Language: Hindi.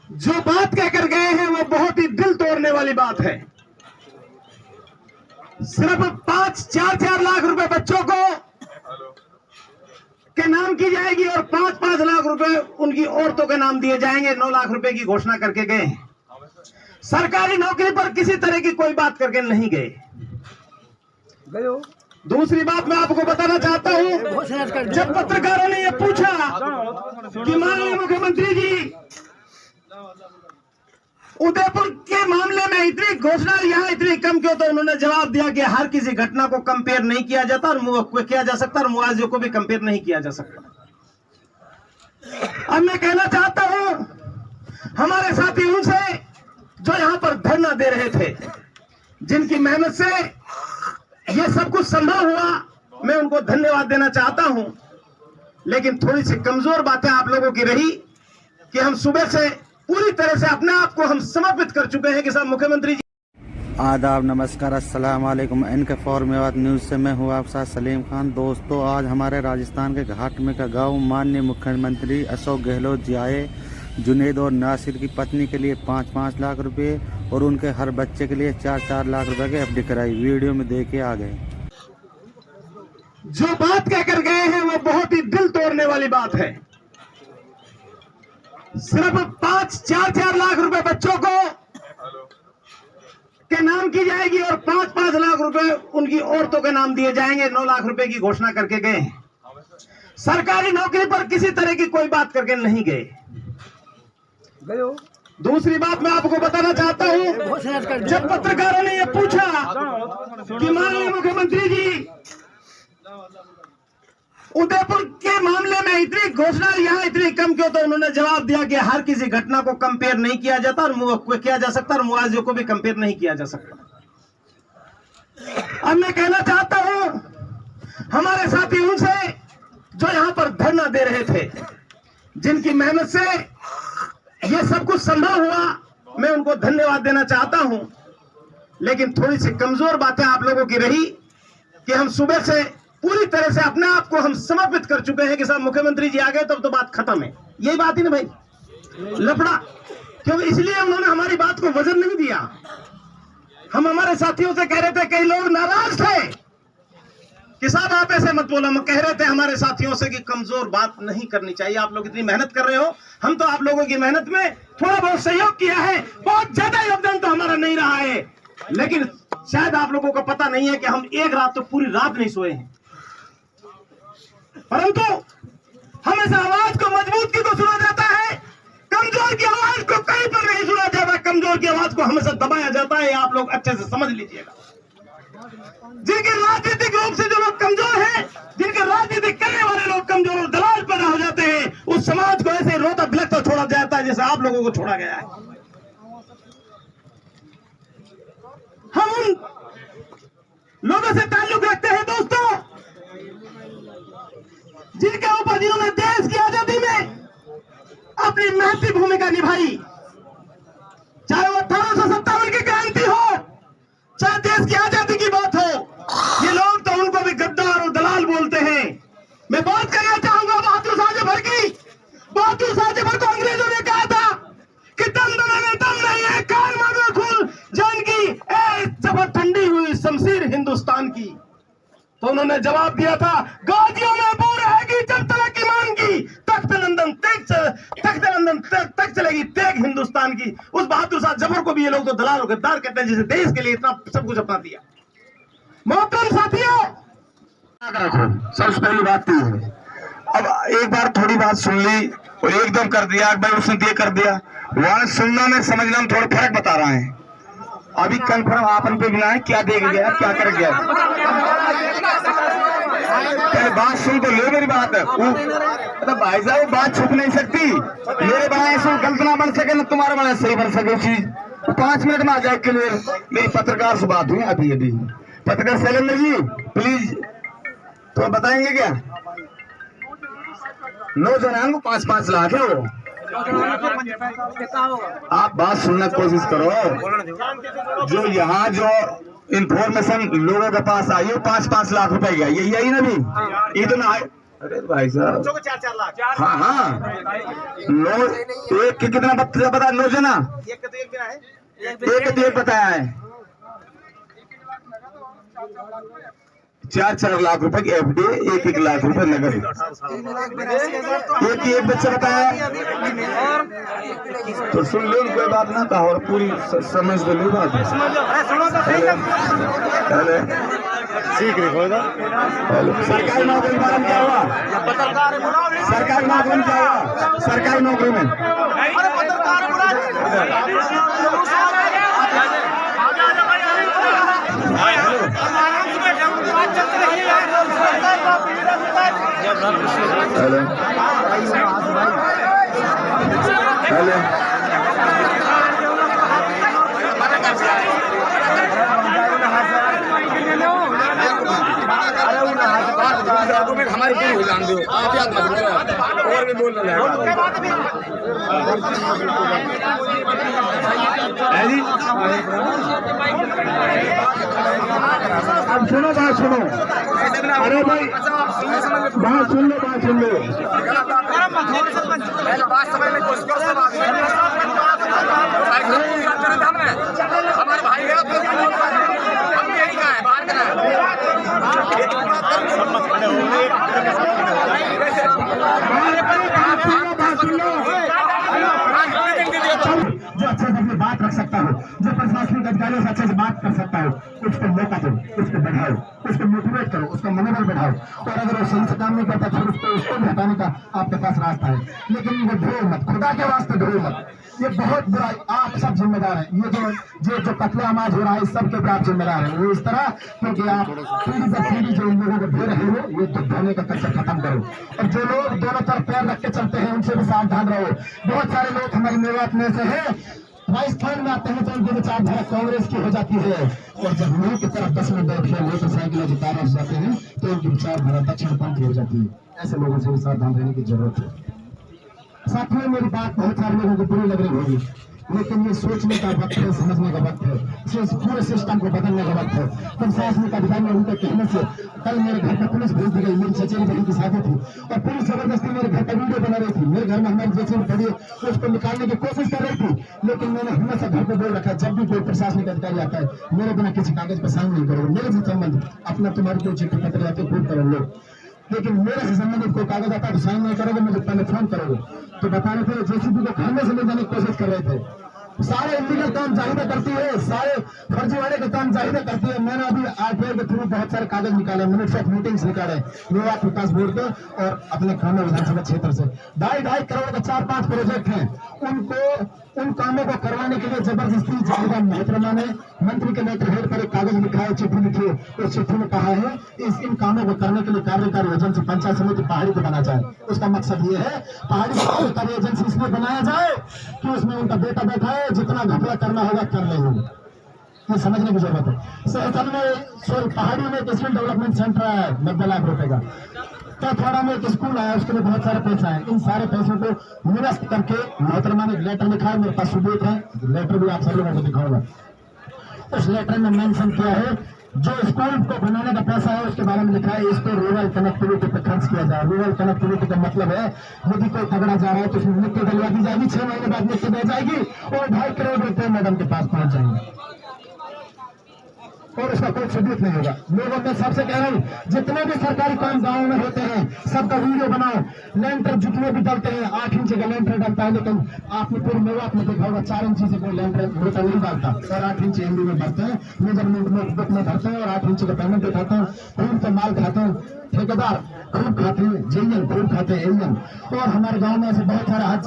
जो बात कहकर गए हैं वो बहुत ही दिल तोड़ने वाली बात है। सिर्फ 4 लाख रुपए बच्चों को के नाम की जाएगी और 5 लाख रुपए उनकी औरतों के नाम दिए जाएंगे। 9 लाख रुपए की घोषणा करके गए हैं। सरकारी नौकरी पर किसी तरह की कोई बात करके नहीं गए। दूसरी बात मैं आपको बताना चाहता हूं, जब पत्रकारों ने यह पूछा कि माननीय मुख्यमंत्री जी उदयपुर के मामले में इतनी घोषणा यहाँ इतनी कम क्यों, तो उन्होंने जवाब दिया कि हर किसी घटना को कंपेयर नहीं किया जाता और किया जा सकता और मुआवजे को भी कंपेयर नहीं किया जा सकता। अब मैं कहना चाहता हूं हमारे साथी उनसे जो यहां पर धरना दे रहे थे, जिनकी मेहनत से ये सब कुछ संभव हुआ, मैं उनको धन्यवाद देना चाहता हूं। लेकिन थोड़ी सी कमजोर बातें आप लोगों की रही कि हम सुबह से पूरी तरह से अपने आप को हम समर्पित कर चुके हैं कि साहब मुख्यमंत्री जी। आदाब, नमस्कार, अस्सलाम वालेकुम। इनके फॉर मेवात न्यूज़ से मैं हूँ आप साथ सलीम खान। दोस्तों, आज हमारे राजस्थान के घाट में का गाँव माननीय मुख्यमंत्री अशोक गहलोत जी आए। जुनेद और नासिर की पत्नी के लिए 5 लाख रुपए और उनके हर बच्चे के लिए 4 लाख रुपए के एफडी कराई। वीडियो में देखे आ गए। जो बात कहकर गए हैं वो बहुत ही दिल तोड़ने वाली बात है। सिर्फ 4 लाख रुपए बच्चों को के नाम की जाएगी और 5 लाख रुपए उनकी औरतों के नाम दिए जाएंगे। 9 लाख रुपए की घोषणा करके गए हैं। सरकारी नौकरी पर किसी तरह की कोई बात करके नहीं गए। दूसरी बात मैं आपको बताना चाहता हूं, जब पत्रकारों ने यह पूछा कि माननीय मुख्यमंत्री जी उदयपुर के मामले में इतनी घोषणा यहाँ इतनी कम क्यों, तो उन्होंने जवाब दिया कि हर किसी घटना को कंपेयर नहीं किया जाता और किया जा सकता और मुआवजे को भी कंपेयर नहीं किया जा सकता। अब मैं कहना चाहता हूं हमारे साथी उनसे जो यहां पर धरना दे रहे थे, जिनकी मेहनत से ये सब कुछ संभव हुआ, मैं उनको धन्यवाद देना चाहता हूं। लेकिन थोड़ी सी कमजोर बातें आप लोगों की रही कि हम सुबह से पूरी तरह से अपने आप को हम समर्पित कर चुके हैं कि साहब मुख्यमंत्री जी आ गए तब तो बात खत्म है। यही बात ही ना भाई, लफड़ा क्योंकि इसलिए उन्होंने हमारी बात को वजन नहीं दिया। हम हमारे साथियों से कह रहे थे, कई लोग नाराज थे कि साहब आप ऐसे मत बोलो। हम कह रहे थे हमारे साथियों से कि कमजोर बात नहीं करनी चाहिए। आप लोग इतनी मेहनत कर रहे हो, हम तो आप लोगों की मेहनत में थोड़ा बहुत सहयोग किया है, बहुत ज्यादा योगदान तो हमारा नहीं रहा है। लेकिन शायद आप लोगों को पता नहीं है कि हम एक रात तो पूरी रात नहीं सोए हैं, परंतु हमेशा आवाज को मजबूती को सुना जाता है, कमजोर की आवाज को कहीं पर नहीं सुना जाता। कमजोर की आवाज को हमेशा दबाया जाता है। आप लोग अच्छे से समझ लीजिएगा। जिनके राजनीतिक रूप से जो लोग कमजोर हैं, जिनके राजनीति करने वाले लोग कमजोर और दलाल पैदा हो जाते हैं, उस समाज को ऐसे रोता बिलखता छोड़ा जाता है जैसे आप लोगों को छोड़ा गया है। हम उन लोगों से ताल्लुक रखते हैं दोस्तों, जिनके ऊपर जिन्होंने देश की आजादी में अपनी महती भूमिका निभाई, चाहे वो 1857 की क्रांति हो, चाहे देश की आजादी की बात हो। ये लोग तो उनको भी गद्दार और दलाल बोलते हैं। मैं बात करना चाहूंगा बहादुर शाह जफर की। बहादुर शाह जफर को अंग्रेजों ने कहा था कि दम दम नहीं है, कान मांगो खून जान की, जब ठंडी हुई शमशीर हिंदुस्तान की। तो उन्होंने जवाब दिया था, गाजियों में बू रहेगी जब तलक ईमान की, तख्त लंदन तक चलेगी तेग हिंदुस्तान की। उस बहादुर शाह जफर को भी ये लोग तो दलाल और गद्दार कहते हैं, जिसे देश के लिए इतना सब कुछ अपना दिया। मोहतरम साथियों, सबसे पहली बात तो है, अब एक बार थोड़ी बात सुन ली और एकदम कर दिया, एक बार उसने ये कर दिया। वहां सुनना में समझना में थोड़ा फर्क बता रहा है। अभी कंफर्म आपन पे बिना है, क्या देख गया, क्या कर गया। पहले बात सुन तो लो मेरी बात। तो भाई साहब बात छुप नहीं सकती। मेरे बनाए से गलत ना बन सके, ना तुम्हारे बनाए सही बन सके चीज। 5 मिनट में आ जाए क्लियर। मेरी पत्रकार से बात हुई अभी। पत्रकार शैलेंद्र जी प्लीज, तो बताएंगे क्या? नौजवान को 5 लाख है वो। आप बात सुनने की कोशिश करो। जो यहाँ जो इंफॉर्मेशन लोगों के पास आई है 5 लाख रुपए का, यही ना भी ये तो ना। अरे भाई साहब, 4 लाख। हाँ, एक के कितना बता लो जना, एक बताया है 4 लाख रुपए की एफडी, 1 लाख रुपए नगद। एक बच्चा बताया तो सुन लो, कोई बात ना कहा और पूरी समझ लो बात। सरकारी नौकरी के बारे में क्या हुआ? सरकारी नौकरी में क्या हुआ? सरकारी नौकरी में हेलो हेलो हमारी पूरी हो जान दो, आप याद मत करो और भी बोल रहे हैं जी। अब सुनो बात सुनो, अरे भाई बात सुन लो, बात सुन लो। हमारे भाई है, हम यही का है, बाहर का जो अच्छे से अपनी बात रख सकता हो, जो प्रशासनिक अधिकारियों से अच्छे से बात कर सकता हो, उसको मौका दो, उसको बढ़ाओ, उसको मोटिवेट करो, उसका मनोबल बढ़ाओ। और अगर वो सही से काम नहीं करता फिर उसको भी हटाने का आपके पास रास्ता है। लेकिन वो ढो मत, खुदा के वास्ते ढो मत, ये बहुत बुरा, आप सब जिम्मेदार हैं। ये जो कत्ले आमाज हो रहा है, इस सब के ऊपर आप जिम्मेदार हैं। वो इस तरह क्योंकि आप पीढ़ी से पीढ़ी जो इन लोगों को दे रहे हो, ये तो धोने का कच्चा खत्म करो। और जो लोग दोनों तरफ पैर रख के चलते हैं, उनसे भी सावधान रहो। बहुत सारे लोग हमारे मेवात में से हैं, राजस्थान में आते हैं तो उनकी विचारधारा कांग्रेस की हो जाती है, और जब मुंह की तरफ 10 मिनट बैठ मोटरसाइकिल जितारा हो जाते हैं तो उनकी विचारधारा दक्षिणपंथी हो जाती है। ऐसे लोगों से भी सावधान रहने की जरूरत है। साथियों, मेरी बात बहुत सारे लोगों को बुरी लग रही होगी, लेकिन ये सोचने का वक्त है, समझने का वक्त है, पूरे सिस्टम को बदलने का वक्त है। प्रशासनिक अधिकारी उनके कहने से कल मेरे घर पर पुलिस भेज दी गई। मेरी चचेरी बहन की शादी थी और पुलिस जबरदस्ती मेरे घर पर वीडियो बना रही थी। मेरे घर में हमारी चचेरी खड़ी उसको निकालने की कोशिश कर रही थी, लेकिन मैंने हमेशा घर पर बोल रखा है, जब भी कोई प्रशासनिक अधिकारी आता है मेरे बिना किसी कागज पर साइन नहीं करोगे। मेरे से संबंध अपना तुम्हारी कोई चिट्ठी पत्र आते खूब करो लो, लेकिन मेरे से संबंधित कोई कागज आता है तो साइन नहीं करोगे, मुझे पहले फोन करोगे। तो बता रहे थे जेसीबी को घर में से ले जाने की कोशिश कर रहे थे। सारे इलीगल काम जाहिदा करती है, सारे फर्जीवाड़े के काम जाहिदा करती है। मैंने अभी आरटीआई के थ्रू बहुत सारे कागज निकाले, मिनट्स ऑफ मीटिंग्स निकाले मेवात विकास बोर्ड के और अपने खाना विधानसभा क्षेत्र से 2.5 करोड़ के 4-5 प्रोजेक्ट हैं। उन कामों को करवाने के लिए जबरदस्ती जाहिदा मोहतरमा ने मंत्री के लेटर हेड पर एक कागज लिखा है, चिट्ठी लिखी है। उस चिट्ठी में कहा है इन कामों को करने के लिए कार्यकारी एजेंसी पंचायत समिति पहाड़ी को बना जाए। उसका मकसद ये है पहाड़ी कार्यकारी एजेंसी इसलिए बनाया जाए कि उसमें उनका बेटा बैठा है, जितना घपला करना होगा कर लेंगे। ये समझने की जरूरत है। सहकल में पहाड़ी में एक स्किल डेवलपमेंट सेंटर है 90 लाख रुपए का। थोड़ा में एक स्कूल है, उसके लिए बहुत सारे पैसा है। इन सारे पैसों को निरस्त करके मोहतरमा ने लेटर लिखा है, मेरे पास सबूत है, लेटर भी आप सब लोगों को दिखाऊंगा। उस लेटर में मेंशन किया है जो स्कूल को बनाने का पैसा है उसके बारे में लिखा है इसको रूरल कनेक्टिविटी पे खर्च किया जाए। रूरल कनेक्टिविटी का मतलब है यदि कोई तगड़ा जा रहा है तो उसमें मिट्टी डलवा दी जाएगी, 6 महीने बाद मिट्टी दे जाएगी और 2.5 करोड़ रुपए मैडम के पास पहुंच जाएंगे और उसका कोई सबूत नहीं होगा। लोगों में सबसे कह रहा हूँ, जितने भी सरकारी काम गाँव में होते हैं सबका वीडियो बनाओ। लेंटर जितने भी डलते हैं 8 इंच का लेंटर डलता है, लेकिन आपने पूरे मेवात में देखा होगा 4 इंच से कोई लेंटर होता नहीं डालता और 8 इंच एमडी में भरते हैं, मेजरमेंट में बुक में भरते हैं और 8 इंच का पेमेंट उठाते हैं। खूब तो माल खाते हैं ठेकेदार, खूब खाते हैं जेईएन, खूब खाते हैं एईएन। और हमारे गाँव में ऐसे बहुत सारे हाथ